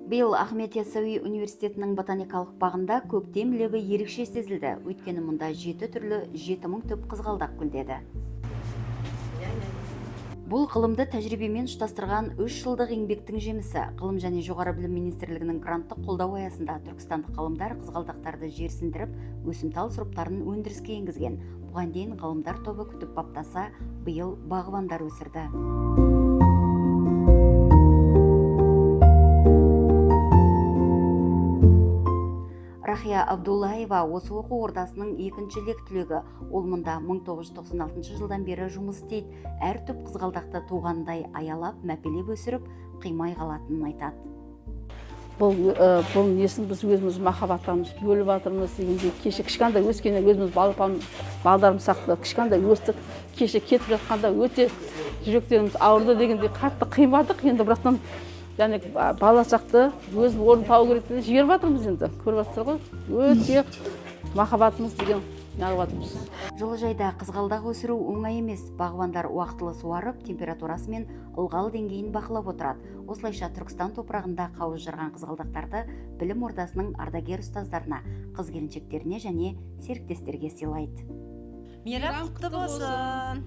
Биыл Ахмет Яссауи университетінің ботаникалық бағында көктем лебі ерекше сезілді. Өйткені мұнда 7 түрлі 7000 түп қызғалдақ гүлдеді. Бұл ғылымды тәжірибемен ұштастырған 3 жылдық еңбектің жемісі. Ғылым және жоғары білім министрлігінің гранттық қолдау аясында түркістандық ғалымдар қызғалдақтарды жерсіндіріп, өсімтал сұрыптарын өндіріске енгізген. Бұған дейін ғалымдар тобы күтіп баптаса, биыл бағбандар өсірді. Рахия Абдуллаева осы оқу ордасының екінші лек түлегі. Ол мұнда 1996 жылдан бері жұмыс істейді. Әр түп қызғалдақты туғандай аялап, мәпелеп өсіріп, қимай қалатынын айтады. Бұл несін біз өзіміз махаббатымыз бөліп жатырмыз дегенде, кеше кішкентай өскенде өзіміз балдарымыз сақты кішкентай өстік. Кеше кетіп жатқанда өте жүректеріміз ауырды дегенде қатты қимадық. Енді бірақтан және бала шақты өз орнын тауып керек деп жіберіп жатырмыз енді. Көріп жатсыздар ғой, өте махаббатымыз деген неғып жатырмыз. Жылыжайда қызғалдақ өсіру оңай емес. Бағбандар уақытылы суарып, температурасы мен ылғал деңгейін бақылап отырады. Осылайша Түркістан топырағында қауыз жарған қызғалдақтарды білім ордасының ардагер ұстаздарына, қыз-келіншектеріне және серіктестерге сыйлайды. Мейрам құтты болсын.